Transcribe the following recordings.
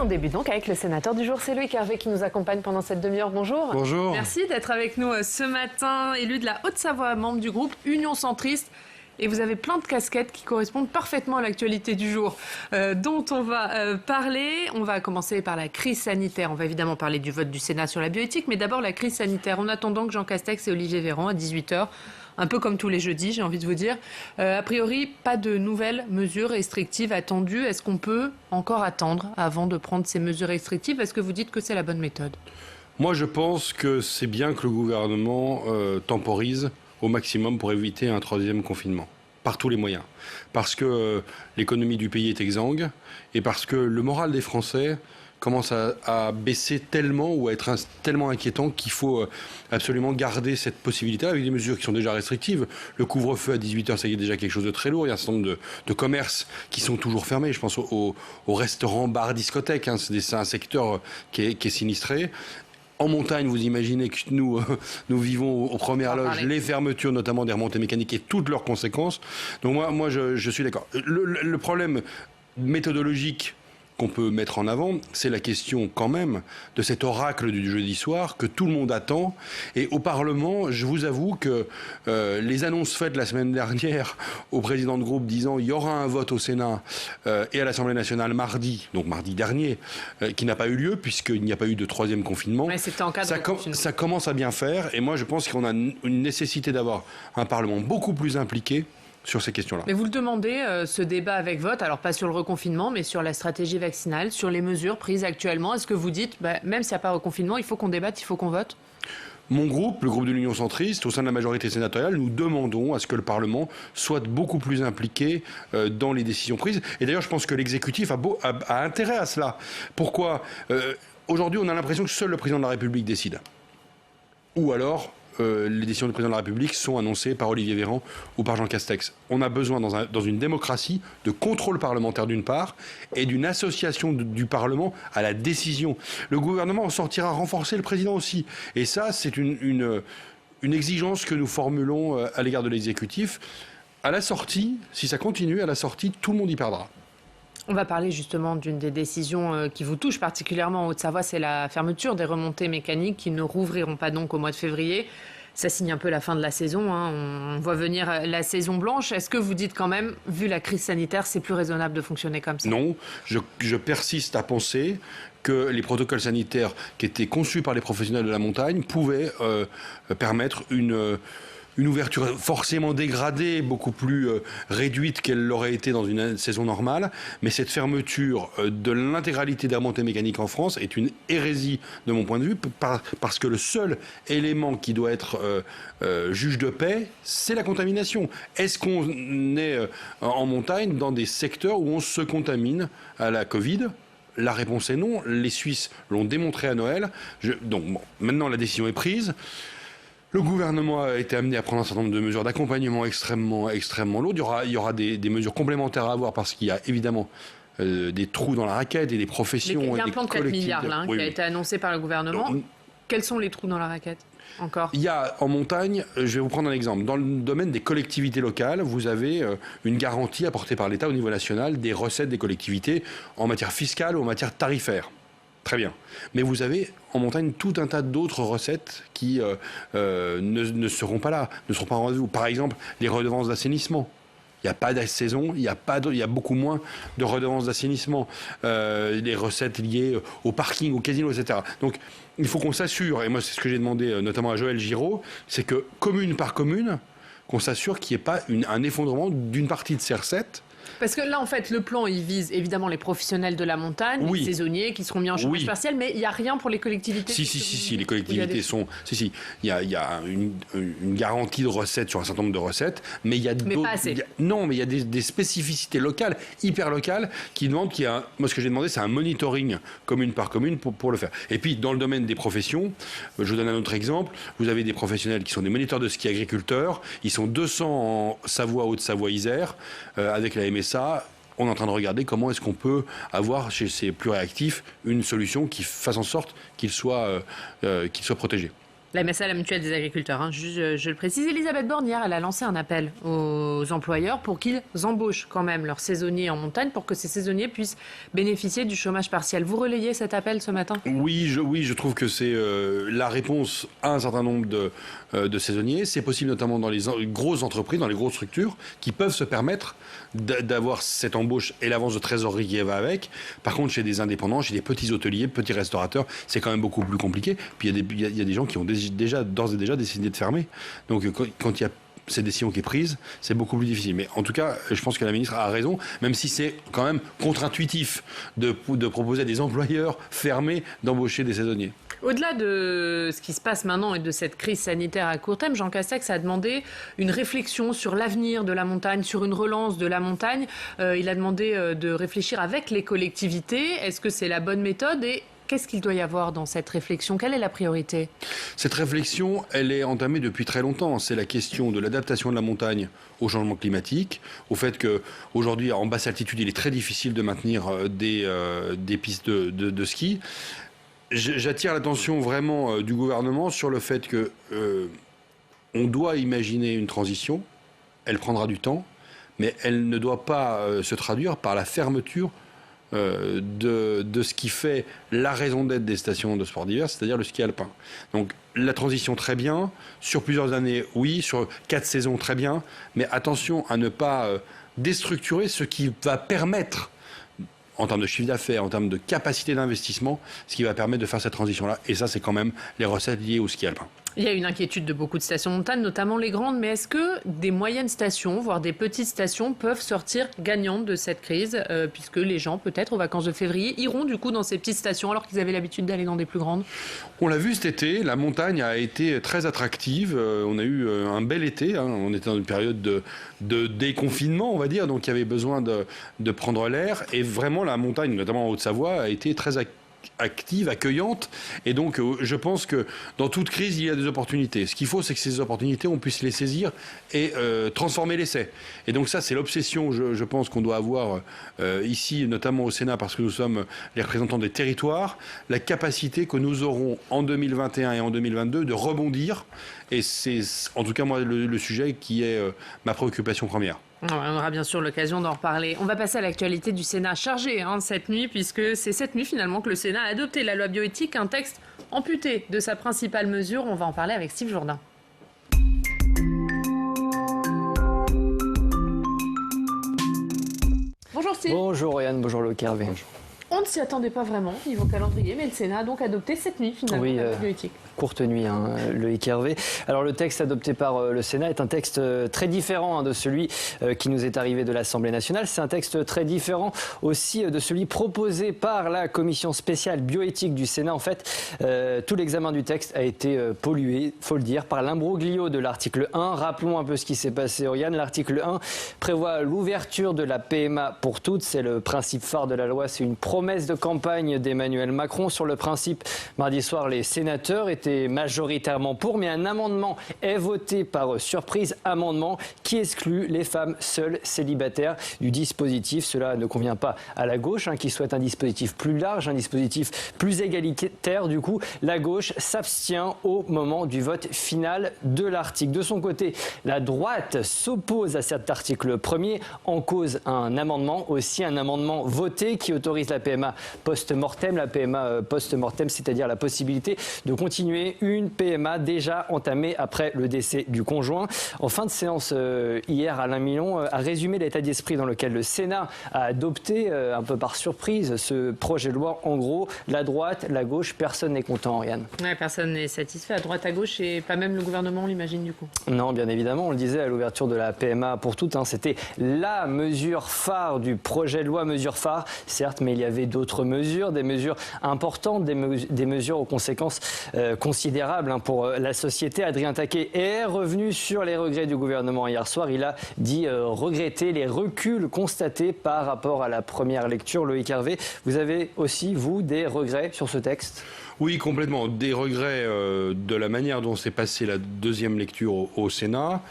on débute donc avec le sénateur du jour, c'est Loïc Hervé qui nous accompagne pendant cette demi-heure. Bonjour. Bonjour. Merci d'être avec nous ce matin, élu de la Haute-Savoie, membre du groupe Union Centriste. Et vous avez plein de casquettes qui correspondent parfaitement à l'actualité du jour dont on va parler. On va commencer par la crise sanitaire. On va évidemment parler du vote du Sénat sur la bioéthique, mais d'abord la crise sanitaire. En attendant que Jean Castex et Olivier Véran à 18h, un peu comme tous les jeudis, j'ai envie de vous dire. A priori, pas de nouvelles mesures restrictives attendues. Est-ce qu'on peut encore attendre avant de prendre ces mesures restrictives? Est-ce que vous dites que c'est la bonne méthode? Moi, je pense que c'est bien que le gouvernement temporise au maximum pour éviter un troisième confinement, par tous les moyens. Parce que l'économie du pays est exsangue et parce que le moral des Français commence à baisser tellement ou à être tellement inquiétant qu'il faut absolument garder cette possibilité avec des mesures qui sont déjà restrictives. Le couvre-feu à 18h, ça y est déjà quelque chose de très lourd. Il y a un certain nombre de commerces qui sont toujours fermés. Je pense aux restaurants, bars, discothèques. Hein. C'est un secteur qui est sinistré. En montagne, vous imaginez que nous vivons aux premières loges les fermetures, notamment des remontées mécaniques et toutes leurs conséquences. Donc moi je suis d'accord. Le problème méthodologique qu'on peut mettre en avant, c'est la question quand même de cet oracle du jeudi soir que tout le monde attend. Et au Parlement, je vous avoue que les annonces faites la semaine dernière au président de groupe disant il y aura un vote au Sénat et à l'Assemblée nationale mardi, donc mardi dernier, qui n'a pas eu lieu puisqu'il n'y a pas eu de troisième confinement. Mais c'était en cas de confinement. Ça commence à bien faire et moi je pense qu'on a une nécessité d'avoir un Parlement beaucoup plus impliqué sur ces questions-là. Mais vous le demandez, ce débat avec vote, alors pas sur le reconfinement, mais sur la stratégie vaccinale, sur les mesures prises actuellement. Est-ce que vous dites, même s'il n'y a pas de reconfinement, il faut qu'on débatte, il faut qu'on vote? Mon groupe, le groupe de l'Union Centriste, au sein de la majorité sénatoriale, nous demandons à ce que le Parlement soit beaucoup plus impliqué dans les décisions prises. Et d'ailleurs, je pense que l'exécutif a intérêt à cela. Pourquoi aujourd'hui, on a l'impression que seul le président de la République décide. Ou alors les décisions du président de la République sont annoncées par Olivier Véran ou par Jean Castex. On a besoin, dans une démocratie, de contrôle parlementaire d'une part et d'une association du Parlement à la décision. Le gouvernement en sortira renforcer, le président aussi. Et ça, c'est une exigence que nous formulons à l'égard de l'exécutif. À la sortie, si ça continue, à la sortie, tout le monde y perdra. On va parler justement d'une des décisions qui vous touche particulièrement en Haute-Savoie, c'est la fermeture des remontées mécaniques qui ne rouvriront pas donc au mois de février. Ça signe un peu la fin de la saison, hein. On voit venir la saison blanche. Est-ce que vous dites quand même, vu la crise sanitaire, c'est plus raisonnable de fonctionner comme ça? Non, je persiste à penser que les protocoles sanitaires qui étaient conçus par les professionnels de la montagne pouvaient permettre une ouverture forcément dégradée, beaucoup plus réduite qu'elle l'aurait été dans une saison normale. Mais cette fermeture de l'intégralité des remontées mécaniques en France est une hérésie de mon point de vue, parce que le seul élément qui doit être juge de paix, c'est la contamination. Est-ce qu'on est en montagne dans des secteurs où on se contamine à la Covid ? La réponse est non. Les Suisses l'ont démontré à Noël. Donc maintenant la décision est prise. Le gouvernement a été amené à prendre un certain nombre de mesures d'accompagnement extrêmement lourdes. Il y aura des mesures complémentaires à avoir parce qu'il y a évidemment des trous dans la raquette et des professions. Il y a un des plan de 4 milliards là, oui, qui a été annoncé par le gouvernement. Quels sont les trous dans la raquette encore? Il y a en montagne, je vais vous prendre un exemple. Dans le domaine des collectivités locales, vous avez une garantie apportée par l'État au niveau national des recettes des collectivités en matière fiscale ou en matière tarifaire. Très bien. Mais vous avez en montagne tout un tas d'autres recettes qui ne seront pas là, ne seront pas en rendez-vous. Par exemple, les redevances d'assainissement. Il n'y a pas de-saison, il y a beaucoup moins de redevances d'assainissement. Les recettes liées au parking, au casino, etc. Donc, il faut qu'on s'assure, et moi c'est ce que j'ai demandé notamment à Joël Giraud, c'est que commune par commune, qu'on s'assure qu'il n'y ait pas un effondrement d'une partie de ces recettes. Parce que là, en fait, le plan, il vise évidemment les professionnels de la montagne, oui. Les saisonniers qui seront mis en chômage partiel, mais il n'y a rien pour les collectivités. Si, les collectivités sont... Si, il y a une garantie de recettes sur un certain nombre de recettes, mais il y a d'autres... Mais pas assez. Non, mais il y a des spécificités locales, hyper locales, qui demandent qu'il y a... Moi, ce que j'ai demandé, c'est un monitoring commune par commune pour le faire. Et puis, dans le domaine des professions, je vous donne un autre exemple, vous avez des professionnels qui sont des moniteurs de ski agriculteurs, ils sont 200 en Savoie, Haute-Savoie, Isère, avec la MSA. On est en train de regarder comment est-ce qu'on peut avoir chez ces plus réactifs une solution qui fasse en sorte qu'ils soient protégés. La MSA, la mutuelle des agriculteurs, hein, je le précise. Elisabeth Borne, hier, elle a lancé un appel aux employeurs pour qu'ils embauchent quand même leurs saisonniers en montagne pour que ces saisonniers puissent bénéficier du chômage partiel. Vous relayez cet appel ce matin ? Oui, je trouve que c'est la réponse à un certain nombre de saisonniers. C'est possible notamment dans les grosses entreprises, dans les grosses structures, qui peuvent se permettre d'avoir cette embauche et l'avance de trésorerie qui va avec. Par contre, chez des indépendants, chez des petits hôteliers, petits restaurateurs, c'est quand même beaucoup plus compliqué. Puis il y a des gens qui ont d'ores et déjà décidé de fermer. Donc quand il y a cette décision qui est prise, c'est beaucoup plus difficile. Mais en tout cas, je pense que la ministre a raison, même si c'est quand même contre-intuitif de proposer à des employeurs fermés d'embaucher des saisonniers. Au-delà de ce qui se passe maintenant et de cette crise sanitaire à court terme, Jean Castex a demandé une réflexion sur l'avenir de la montagne, sur une relance de la montagne. Il a demandé de réfléchir avec les collectivités. Est-ce que c'est la bonne méthode et qu'est-ce qu'il doit y avoir dans cette réflexion ? Quelle est la priorité ? Cette réflexion, elle est entamée depuis très longtemps. C'est la question de l'adaptation de la montagne au changement climatique, au fait qu'aujourd'hui, en basse altitude, il est très difficile de maintenir des pistes de ski. J'attire l'attention vraiment du gouvernement sur le fait que on doit imaginer une transition. Elle prendra du temps, mais elle ne doit pas se traduire par la fermeture de ce qui fait la raison d'être des stations de sport d'hiver, c'est-à-dire le ski alpin. Donc la transition très bien, sur plusieurs années oui, sur 4 saisons très bien, mais attention à ne pas déstructurer ce qui va permettre, en termes de chiffre d'affaires, en termes de capacité d'investissement, ce qui va permettre de faire cette transition-là. Et ça, c'est quand même les recettes liées au ski alpin. Il y a une inquiétude de beaucoup de stations de montagne, notamment les grandes, mais est-ce que des moyennes stations, voire des petites stations, peuvent sortir gagnantes de cette crise, puisque les gens, peut-être aux vacances de février, iront du coup dans ces petites stations alors qu'ils avaient l'habitude d'aller dans des plus grandes ? On l'a vu cet été, la montagne a été très attractive, on a eu un bel été, hein. On était dans une période de déconfinement, on va dire, donc il y avait besoin de prendre l'air, et vraiment la montagne, notamment en Haute-Savoie, a été très active, accueillante, et donc je pense que dans toute crise il y a des opportunités. Ce qu'il faut, c'est que ces opportunités on puisse les saisir et transformer l'essai. Et donc ça, c'est l'obsession, je pense, qu'on doit avoir ici, notamment au Sénat, parce que nous sommes les représentants des territoires, la capacité que nous aurons en 2021 et en 2022 de rebondir, et c'est en tout cas moi le sujet qui est ma préoccupation première. On aura bien sûr l'occasion d'en reparler. On va passer à l'actualité du Sénat chargée cette nuit, puisque c'est cette nuit finalement que le Sénat a adopté la loi bioéthique, un texte amputé de sa principale mesure. On va en parler avec Steve Jourdain. Bonjour Steve. Bonjour Yann, bonjour Loïc Hervé. On ne s'y attendait pas vraiment niveau calendrier, mais le Sénat a donc adopté cette nuit finalement la loi bioéthique. Courte nuit, Loïc Hervé. Alors le texte adopté par le Sénat est un texte très différent de celui qui nous est arrivé de l'Assemblée nationale. C'est un texte très différent aussi de celui proposé par la commission spéciale bioéthique du Sénat. En fait, tout l'examen du texte a été pollué, faut le dire, par l'imbroglio de l'article 1. Rappelons un peu ce qui s'est passé, Oriane. L'article 1 prévoit l'ouverture de la PMA pour toutes. C'est le principe phare de la loi. C'est une promesse de campagne d'Emmanuel Macron. Sur le principe, mardi soir, les sénateurs étaient majoritairement pour, mais un amendement est voté par surprise, amendement qui exclut les femmes seules célibataires du dispositif. Cela ne convient pas à la gauche, qui souhaite un dispositif plus large, un dispositif plus égalitaire. Du coup, la gauche s'abstient au moment du vote final de l'article. De son côté, la droite s'oppose à cet article premier, en cause un amendement, aussi un amendement voté qui autorise la PMA post-mortem. La PMA post-mortem, c'est-à-dire la possibilité de continuer une PMA déjà entamée après le décès du conjoint. En fin de séance hier, Alain Milon a résumé l'état d'esprit dans lequel le Sénat a adopté, un peu par surprise, ce projet de loi. En gros, la droite, la gauche, personne n'est content, Yann. Ouais, personne n'est satisfait, à droite, à gauche, et pas même le gouvernement, on l'imagine du coup. Non, bien évidemment, on le disait à l'ouverture de la PMA pour toutes, c'était la mesure phare du projet de loi, mesure phare, certes, mais il y avait d'autres mesures, des mesures importantes, des mesures aux conséquences considérable pour la société. Adrien Taquet est revenu sur les regrets du gouvernement hier soir. Il a dit regretter les reculs constatés par rapport à la première lecture. Loïc Hervé, vous avez aussi, vous, des regrets sur ce texte ? Oui, complètement. Des regrets de la manière dont s'est passée la deuxième lecture au Sénat,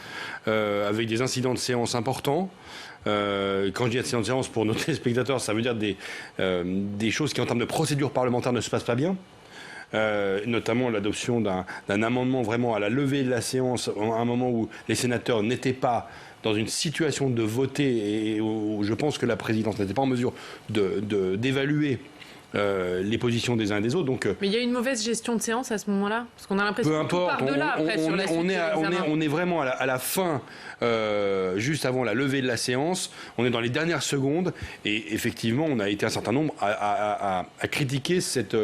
avec des incidents de séance importants. Quand je dis incidents de séance pour nos téléspectateurs, ça veut dire des choses qui, en termes de procédure parlementaire, ne se passent pas bien. notamment l'adoption d'un amendement vraiment à la levée de la séance, à un moment où les sénateurs n'étaient pas dans une situation de voter et où je pense que la présidence n'était pas en mesure d'évaluer les positions des uns et des autres. Donc, mais il y a une mauvaise gestion de séance à ce moment-là, parce qu'on a l'impression peu importe, que tout part de là après sur la suite de l'examen. on est vraiment à la fin, juste avant la levée de la séance. On est dans les dernières secondes et effectivement, on a été un certain nombre à critiquer cette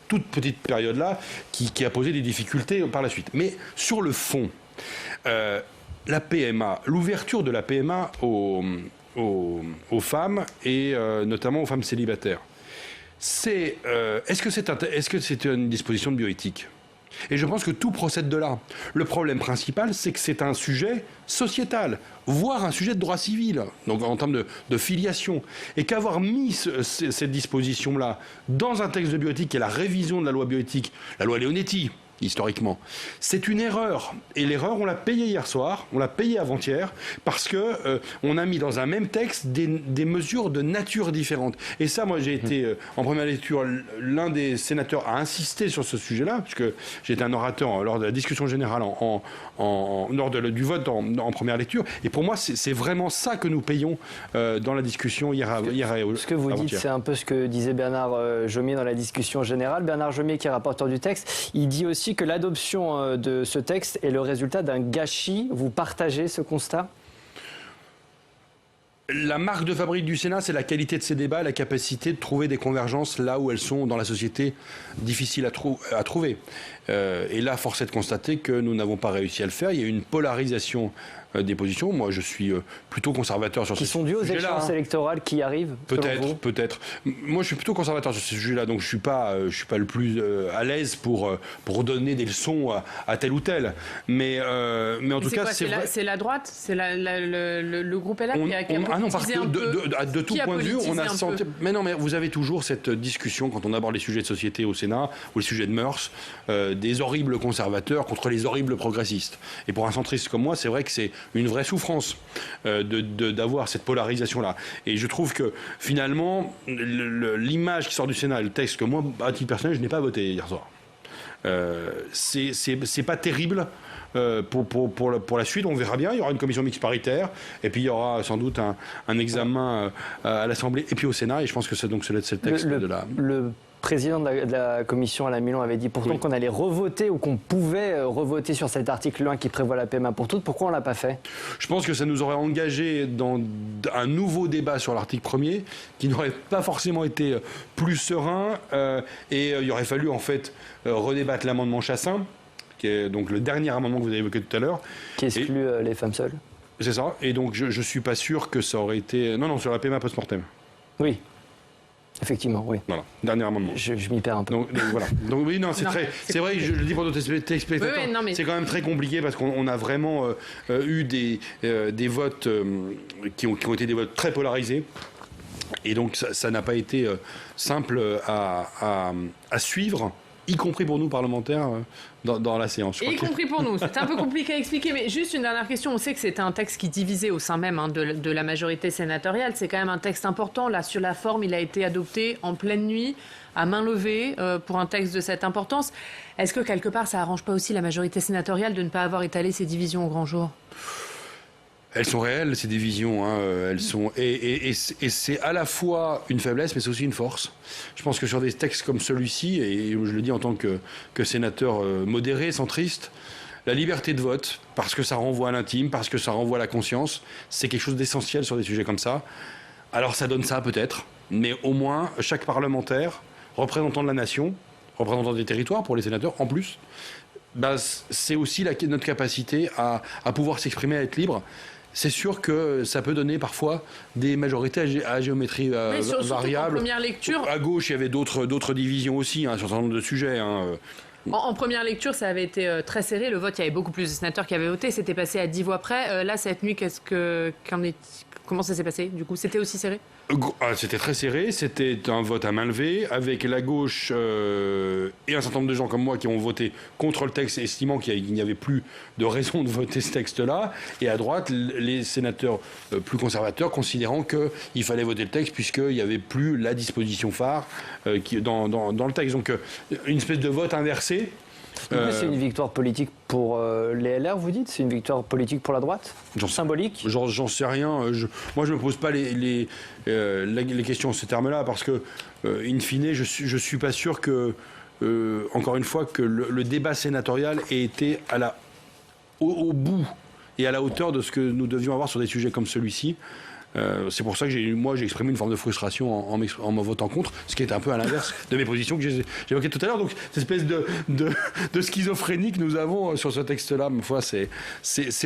toute petite période-là qui a posé des difficultés par la suite. Mais sur le fond, la PMA, l'ouverture de la PMA aux femmes et notamment aux femmes célibataires, est-ce que c'est une disposition de bioéthique ? Et je pense que tout procède de là. Le problème principal, c'est que c'est un sujet sociétal, voire un sujet de droit civil, donc en termes de filiation. Et qu'avoir mis cette disposition-là dans un texte de bioéthique, qui est la révision de la loi bioéthique, la loi Leonetti, historiquement, c'est une erreur. Et l'erreur, on l'a payée hier soir, on l'a payée avant-hier, parce que on a mis dans un même texte des mesures de nature différente. Et ça, moi, j'ai été, en première lecture, l'un des sénateurs à insister sur ce sujet-là, puisque j'étais un orateur lors de la discussion générale, lors du vote en première lecture. Et pour moi, c'est vraiment ça que nous payons dans la discussion hier et ce que vous dites, c'est un peu ce que disait Bernard Jomier dans la discussion générale. Bernard Jomier, qui est rapporteur du texte, il dit aussi que l'adoption de ce texte est le résultat d'un gâchis. Vous partagez ce constat ? La marque de fabrique du Sénat, c'est la qualité de ces débats, la capacité de trouver des convergences là où elles sont dans la société difficiles à trouver. Et là, force est de constater que nous n'avons pas réussi à le faire. Il y a eu une polarisation des positions. Moi, je suis plutôt conservateur sur ce sujet-là. Qui sont dues aux échéances électorales qui arrivent, Peut-être. Moi, je suis plutôt conservateur sur ce sujet-là, donc je suis pas le plus à l'aise pour donner des leçons à tel ou tel. Mais en tout cas, c'est la droite, c'est le groupe LR qui a parce que de tout point de vue, on a senti. Mais non, mais vous avez toujours cette discussion quand on aborde les sujets de société au Sénat ou les sujets de mœurs, des horribles conservateurs contre les horribles progressistes. Et pour un centriste comme moi, c'est vrai que c'est une vraie souffrance d'avoir cette polarisation-là. Et je trouve que finalement, l'image qui sort du Sénat, le texte que moi, à titre personnel, je n'ai pas voté hier soir. C'est pas terrible. Pour la suite, on verra bien. Il y aura une commission mixte paritaire, et puis il y aura sans doute un examen à l'Assemblée, et puis au Sénat. Et je pense que c'est donc ce texte Le président de la commission, Alain Milon, avait dit pourtant qu'on allait revoter ou qu'on pouvait revoter sur cet article 1 qui prévoit la PMA pour toutes. Pourquoi on ne l'a pas fait ? Je pense que ça nous aurait engagé dans un nouveau débat sur l'article 1er qui n'aurait pas forcément été plus serein, et il aurait fallu en fait redébattre l'amendement Chassaing, qui est donc le dernier amendement que vous avez évoqué tout à l'heure. Qui exclut les femmes seules. C'est ça. Et donc je ne suis pas sûr que ça aurait été... Non, sur la PMA post-mortem. Oui. Effectivement, oui. Voilà, dernier amendement. Je m'y perds un peu. Donc voilà. Donc oui, non, c'est vrai, je le dis pour nos téléspectateurs, c'est quand même très compliqué parce qu'on a vraiment eu des votes qui ont été des votes très polarisés. Et donc ça n'a pas été simple à suivre, y compris pour nous parlementaires dans la séance. Y compris pour nous. C'est un peu compliqué à expliquer, mais juste une dernière question. On sait que c'était un texte qui divisait au sein même de la majorité sénatoriale. C'est quand même un texte important. Là, sur la forme, il a été adopté en pleine nuit, à main levée, pour un texte de cette importance. Est-ce que quelque part, ça arrange pas aussi la majorité sénatoriale de ne pas avoir étalé ces divisions au grand jour ? Elles sont réelles, ces divisions. Elles sont et c'est à la fois une faiblesse, mais c'est aussi une force. Je pense que sur des textes comme celui-ci, et je le dis en tant que sénateur modéré, centriste, la liberté de vote, parce que ça renvoie à l'intime, parce que ça renvoie à la conscience, c'est quelque chose d'essentiel sur des sujets comme ça. Alors ça donne ça peut-être, mais au moins chaque parlementaire, représentant de la nation, représentant des territoires pour les sénateurs en plus, c'est aussi notre capacité à pouvoir s'exprimer, à être libre. C'est sûr que ça peut donner parfois des majorités à géométrie variable. En première lecture, à gauche, il y avait d'autres divisions aussi sur un certain nombre de sujets. En première lecture, ça avait été très serré. Le vote, il y avait beaucoup plus de sénateurs qui avaient voté. C'était passé à 10 voix près. Là, cette nuit, comment ça s'est passé ? Du coup, c'était aussi serré ? C'était très serré, c'était un vote à main levée, avec la gauche et un certain nombre de gens comme moi qui ont voté contre le texte, estimant qu'il n'y avait plus de raison de voter ce texte-là, et à droite, les sénateurs plus conservateurs considérant qu'il fallait voter le texte puisqu'il n'y avait plus la disposition phare dans le texte. Donc une espèce de vote inversé. C'est une victoire politique pour les LR, vous dites? C'est une victoire politique pour la droite? Symbolique? J'en sais rien. Moi, je ne me pose pas les questions en ces termes-là parce que, in fine, je ne suis pas sûr que, encore une fois, que le débat sénatorial ait été au bout et à la hauteur de ce que nous devions avoir sur des sujets comme celui-ci. C'est pour ça que j'ai exprimé une forme de frustration en me votant contre, ce qui est un peu à l'inverse de mes positions que j'évoquais tout à l'heure. Donc, cette espèce de schizophrénie que nous avons sur ce texte-là, ma foi, c'est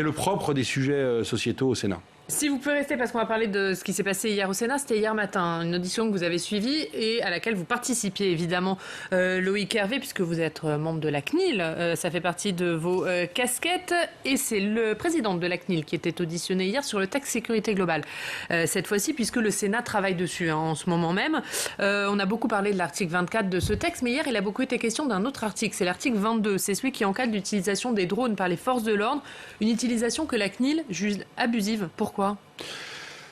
le propre des sujets sociétaux au Sénat. Si vous pouvez rester, parce qu'on va parler de ce qui s'est passé hier au Sénat, c'était hier matin, une audition que vous avez suivie et à laquelle vous participiez évidemment, Loïc Hervé, puisque vous êtes membre de la CNIL, ça fait partie de vos casquettes, et c'est le président de la CNIL qui était auditionné hier sur le texte sécurité globale. Cette fois-ci, puisque le Sénat travaille dessus en ce moment même. On a beaucoup parlé de l'article 24 de ce texte, mais hier il a beaucoup été question d'un autre article, c'est l'article 22, c'est celui qui encadre l'utilisation des drones par les forces de l'ordre, une utilisation que la CNIL juge abusive. Pourquoi ?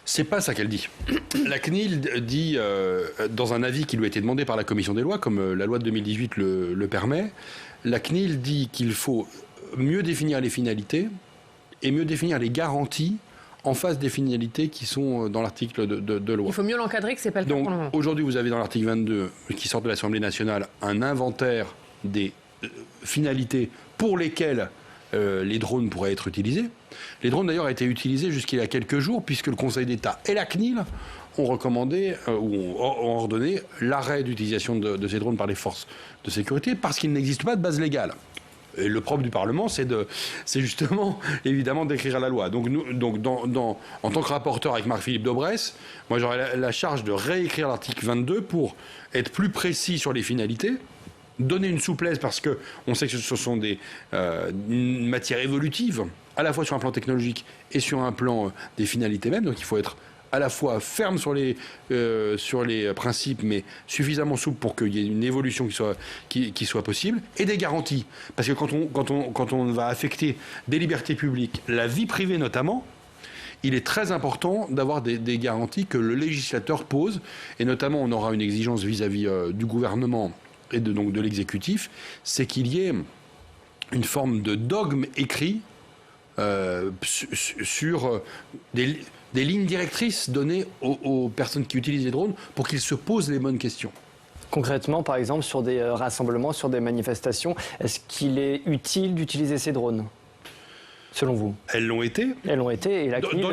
C'est pas ça qu'elle dit. La CNIL dit, dans un avis qui lui a été demandé par la Commission des lois, comme la loi de 2018 le permet, la CNIL dit qu'il faut mieux définir les finalités et mieux définir les garanties en face des finalités qui sont dans l'article de loi. Il faut mieux l'encadrer que c'est pas le cas pour le moment. Aujourd'hui, vous avez dans l'article 22, qui sort de l'Assemblée nationale, un inventaire des finalités pour lesquelles les drones pourraient être utilisés. Les drones, d'ailleurs, ont été utilisés jusqu'il y a quelques jours, puisque le Conseil d'État et la CNIL ont recommandé ou ont ordonné l'arrêt d'utilisation de ces drones par les forces de sécurité, parce qu'il n'existe pas de base légale. Et le propre du Parlement, c'est justement, évidemment, d'écrire la loi. Donc, en tant que rapporteur avec Marc-Philippe Daubresse, moi, j'aurais la charge de réécrire l'article 22 pour être plus précis sur les finalités, donner une souplesse parce qu'on sait que ce sont des matières évolutives, à la fois sur un plan technologique et sur un plan des finalités même. Donc il faut être à la fois ferme sur les principes, mais suffisamment souple pour qu'il y ait une évolution qui soit possible, et des garanties. Parce que quand on va affecter des libertés publiques, la vie privée notamment, il est très important d'avoir des garanties que le législateur pose, et notamment on aura une exigence vis-à-vis du gouvernement et donc de l'exécutif, c'est qu'il y ait une forme de dogme écrit sur des lignes directrices données aux personnes qui utilisent les drones pour qu'ils se posent les bonnes questions. Concrètement, par exemple, sur des rassemblements, sur des manifestations, est-ce qu'il est utile d'utiliser ces drones, selon vous? Elles l'ont été. Elles l'ont été. Et la CNIL... dans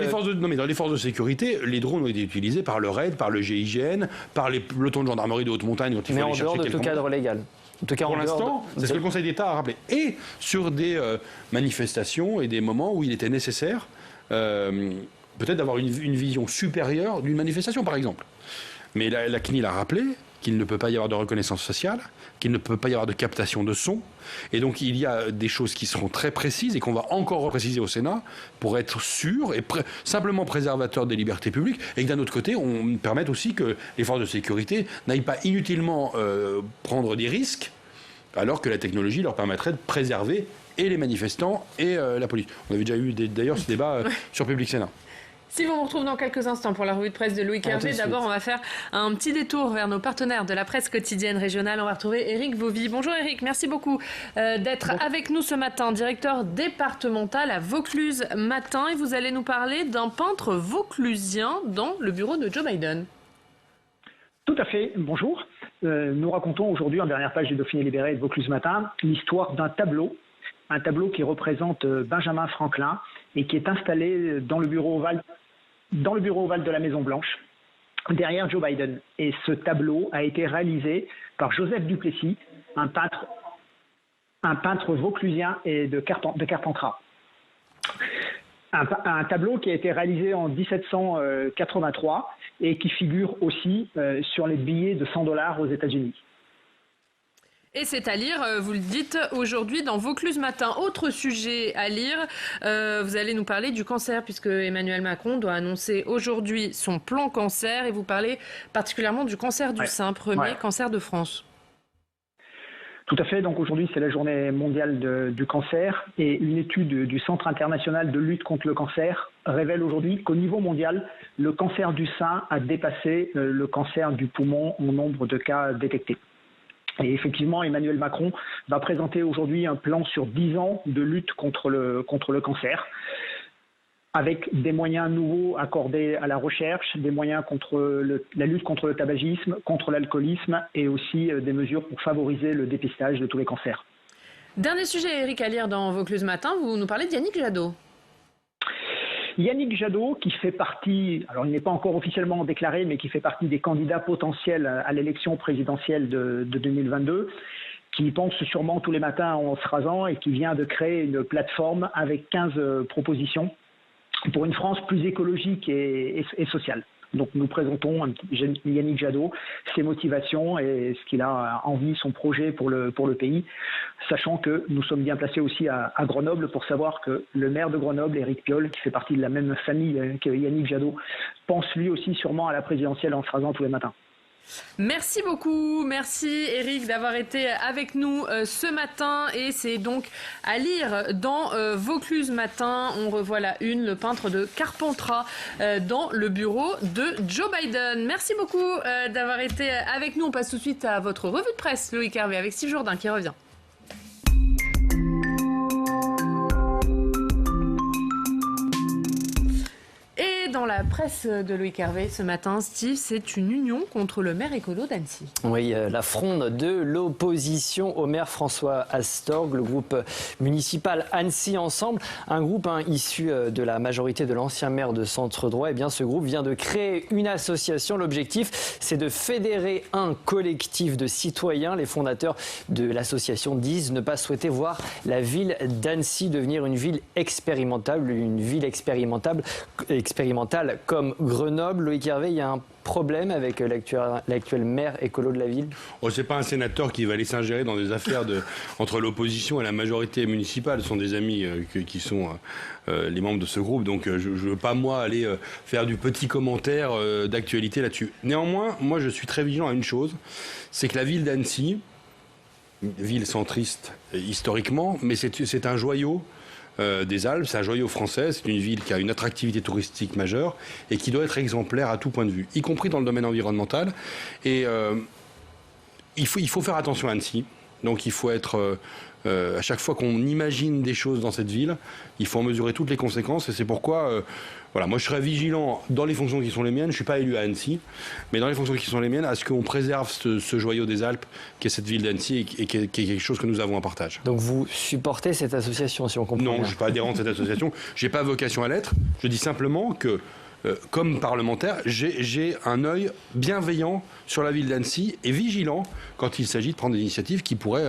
les forces de sécurité, les drones ont été utilisés par le RAID, par le GIGN, par les pelotons de gendarmerie de haute montagne. Quand il mais faut en dehors de tout cadre légal. En tout cas, pour l'instant, c'est ce que le Conseil d'État a rappelé. Et sur des manifestations et des moments où il était nécessaire, peut-être d'avoir une vision supérieure d'une manifestation, par exemple. Mais la CNIL a rappelé qu'il ne peut pas y avoir de reconnaissance faciale, qu'il ne peut pas y avoir de captation de son. Et donc, il y a des choses qui seront très précises et qu'on va encore repréciser au Sénat pour être sûr et simplement préservateur des libertés publiques. Et que d'un autre côté, on permette aussi que les forces de sécurité n'aillent pas inutilement prendre des risques, alors que la technologie leur permettrait de préserver et les manifestants et la police. On avait déjà eu d'ailleurs ce débat sur Public Sénat. Si vous me retrouvez dans quelques instants pour la revue de presse de Loïc Hervé, d'abord on va faire un petit détour vers nos partenaires de la presse quotidienne régionale. On va retrouver Éric Vauvy. Bonjour Éric, merci beaucoup d'être avec nous ce matin, directeur départemental à Vaucluse Matin. Et vous allez nous parler d'un peintre vauclusien dans le bureau de Joe Biden. Tout à fait, bonjour. Nous racontons aujourd'hui en dernière page du Dauphiné libéré de Vaucluse Matin l'histoire d'un tableau. Un tableau qui représente Benjamin Franklin et qui est installé dans le bureau ovale de la Maison-Blanche, derrière Joe Biden. Et ce tableau a été réalisé par Joseph Duplessis, un peintre vauclusien et de Carpentras. Un tableau qui a été réalisé en 1783 et qui figure aussi sur les billets de $100 aux États-Unis. Et c'est à lire, vous le dites, aujourd'hui dans Vaucluse Matin. Autre sujet à lire, vous allez nous parler du cancer, puisque Emmanuel Macron doit annoncer aujourd'hui son plan cancer, et vous parlez particulièrement du cancer du sein, premier cancer de France. Tout à fait. Donc aujourd'hui, c'est la journée mondiale du cancer, et une étude du Centre international de lutte contre le cancer révèle aujourd'hui qu'au niveau mondial, le cancer du sein a dépassé le cancer du poumon en nombre de cas détectés. Et effectivement, Emmanuel Macron va présenter aujourd'hui un plan sur 10 ans de lutte contre le cancer, avec des moyens nouveaux accordés à la recherche, des moyens contre la lutte contre le tabagisme, contre l'alcoolisme, et aussi des mesures pour favoriser le dépistage de tous les cancers. Dernier sujet, Eric, à lire dans Vaucluse Matin, vous nous parlez d'Yannick Jadot. Yannick Jadot, qui fait partie, alors il n'est pas encore officiellement déclaré, mais qui fait partie des candidats potentiels à l'élection présidentielle de 2022, qui pense sûrement tous les matins en se rasant et qui vient de créer une plateforme avec 15 propositions pour une France plus écologique et sociale. Donc nous présentons Yannick Jadot, ses motivations et ce qu'il a envie, son projet pour le pays, sachant que nous sommes bien placés aussi à Grenoble pour savoir que le maire de Grenoble, Éric Piolle, qui fait partie de la même famille que Yannick Jadot, pense lui aussi sûrement à la présidentielle en se rasant tous les matins. Merci beaucoup, merci Eric d'avoir été avec nous ce matin, et c'est donc à lire dans Vaucluse Matin. On revoit la une, le peintre de Carpentras dans le bureau de Joe Biden. Merci beaucoup d'avoir été avec nous. On passe tout de suite à votre revue de presse, Loïc Hervé, avec Steve Jourdain qui revient. Dans la presse de Loïc Hervé ce matin, Steve, c'est une union contre le maire écolo d'Annecy. Oui, la fronde de l'opposition au maire François Astorg, le groupe municipal Annecy Ensemble, un groupe issu de la majorité de l'ancien maire de Centre-Droit. Eh bien, ce groupe vient de créer une association. L'objectif, c'est de fédérer un collectif de citoyens. Les fondateurs de l'association disent ne pas souhaiter voir la ville d'Annecy devenir une ville expérimentale comme Grenoble. Loïc Hervé, il y a un problème avec l'actuel maire écolo de la ville? C'est pas un sénateur qui va aller s'ingérer dans des affaires entre l'opposition et la majorité municipale. Ce sont des amis qui sont les membres de ce groupe. Donc je ne veux pas, moi, aller faire du petit commentaire d'actualité là-dessus. Néanmoins, moi, je suis très vigilant à une chose, c'est que la ville d'Annecy, ville centriste historiquement, mais c'est un joyau des Alpes, c'est un joyau français, c'est une ville qui a une attractivité touristique majeure et qui doit être exemplaire à tout point de vue, y compris dans le domaine environnemental. Et il faut faire attention à Annecy. Donc il faut être, à chaque fois qu'on imagine des choses dans cette ville, il faut en mesurer toutes les conséquences. Et c'est pourquoi, moi je serai vigilant dans les fonctions qui sont les miennes. Je ne suis pas élu à Annecy, mais dans les fonctions qui sont les miennes, à ce qu'on préserve ce joyau des Alpes, qui est cette ville d'Annecy, et qui est quelque chose que nous avons en partage. Donc vous supportez cette association, si on comprend bien? Non, je ne suis pas adhérent de cette association. Je n'ai pas vocation à l'être. Je dis simplement que, comme parlementaire, j'ai un œil bienveillant sur la ville d'Annecy et vigilant quand il s'agit de prendre des initiatives qui pourraient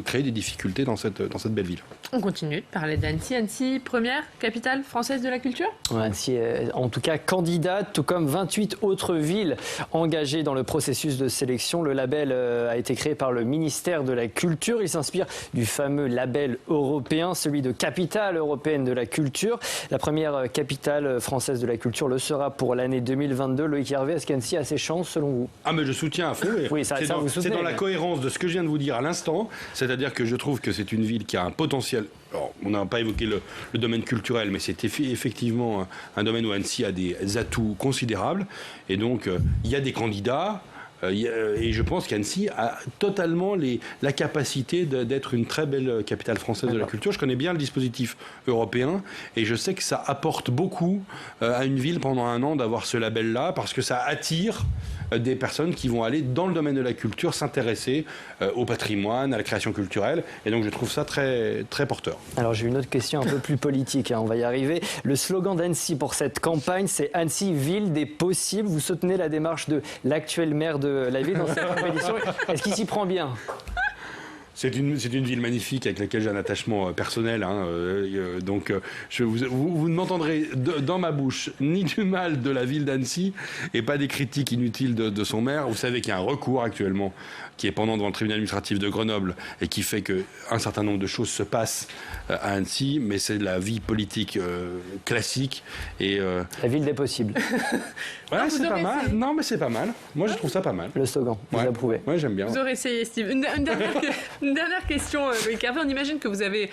créer des difficultés dans cette belle ville. On continue de parler d'Annecy. Annecy, première capitale française de la culture? Annecy est en tout cas candidate, tout comme 28 autres villes engagées dans le processus de sélection. Le label a été créé par le ministère de la Culture. Il s'inspire du fameux label européen, celui de capitale européenne de la culture. La première capitale française de la culture le sera pour l'année 2022. Loïc Hervé, est-ce qu'Annecy a ses chances selon vous? Ah, mais je soutiens à fond. Oui, c'est dans la cohérence de ce que je viens de vous dire à l'instant. C'est-à-dire que je trouve que c'est une ville qui a un potentiel. Alors, on n'a pas évoqué le domaine culturel, mais c'est effectivement un domaine où Annecy a des atouts considérables. Et donc, il y a des candidats. Et je pense qu'Annecy a totalement la capacité d'être une très belle capitale française de la culture. Je connais bien le dispositif européen et je sais que ça apporte beaucoup à une ville pendant un an d'avoir ce label-là, parce que ça attire des personnes qui vont aller dans le domaine de la culture s'intéresser au patrimoine, à la création culturelle. Et donc je trouve ça très, très porteur. Alors j'ai une autre question un peu plus politique, on va y arriver. Le slogan d'Annecy pour cette campagne, c'est Annecy, ville des possibles. Vous soutenez la démarche de l'actuel maire de la ville dans cette compétition. Est-ce qu'il s'y prend bien? C'est une ville magnifique avec laquelle j'ai un attachement personnel. Donc, vous ne m'entendrez dans ma bouche ni du mal de la ville d'Annecy et pas des critiques inutiles de son maire. Vous savez qu'il y a un recours actuellement qui est pendant devant le tribunal administratif de Grenoble et qui fait qu'un certain nombre de choses se passent à Annecy, mais c'est de la vie politique classique. La ville des possibles. Ouais, c'est pas mal. Non, mais c'est pas mal. Moi, je trouve ça pas mal. Le slogan, vous approuvez. Ouais, j'aime bien. Vous aurez essayé, Steve. Une dernière question, Loïc Hervé. On imagine que vous avez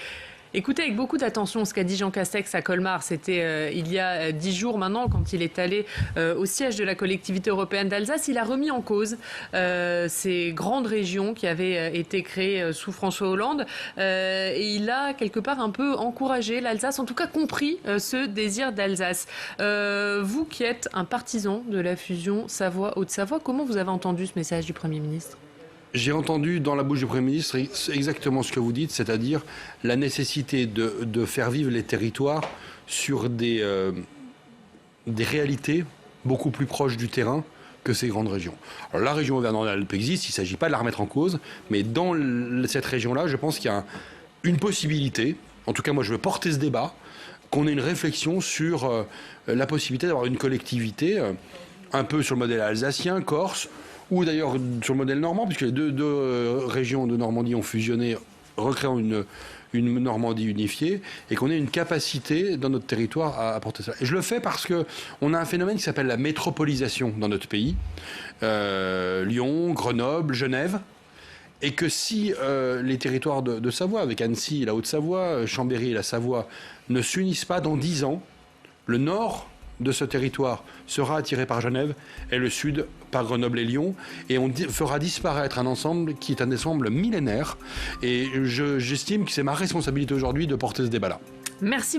écouté avec beaucoup d'attention ce qu'a dit Jean Castex à Colmar. C'était il y a 10 jours maintenant, quand il est allé au siège de la collectivité européenne d'Alsace. Il a remis en cause ces grandes régions qui avaient été créées sous François Hollande. Et il a quelque part un peu encouragé l'Alsace, en tout cas compris ce désir d'Alsace. Vous qui êtes un partisan de la fusion Savoie-Haute-Savoie, comment vous avez entendu ce message du Premier ministre ? J'ai entendu dans la bouche du Premier ministre exactement ce que vous dites, c'est-à-dire la nécessité de faire vivre les territoires sur des réalités beaucoup plus proches du terrain que ces grandes régions. Alors, la région Auvergne-Rhône-Alpes existe, il ne s'agit pas de la remettre en cause, mais dans cette région-là, je pense qu'il y a une possibilité, en tout cas moi je veux porter ce débat, qu'on ait une réflexion sur la possibilité d'avoir une collectivité un peu sur le modèle alsacien, corse, ou d'ailleurs sur le modèle normand, puisque les deux régions de Normandie ont fusionné, recréant une Normandie unifiée, et qu'on ait une capacité dans notre territoire à apporter ça. Et je le fais parce qu'on a un phénomène qui s'appelle la métropolisation dans notre pays. Lyon, Grenoble, Genève. Et que si les territoires de Savoie, avec Annecy et la Haute-Savoie, Chambéry et la Savoie, ne s'unissent pas dans 10 ans, le nord de ce territoire sera attiré par Genève et le sud par Grenoble et Lyon, et on fera disparaître un ensemble qui est un ensemble millénaire, et j'estime que c'est ma responsabilité aujourd'hui de porter ce débat-là. Merci beaucoup.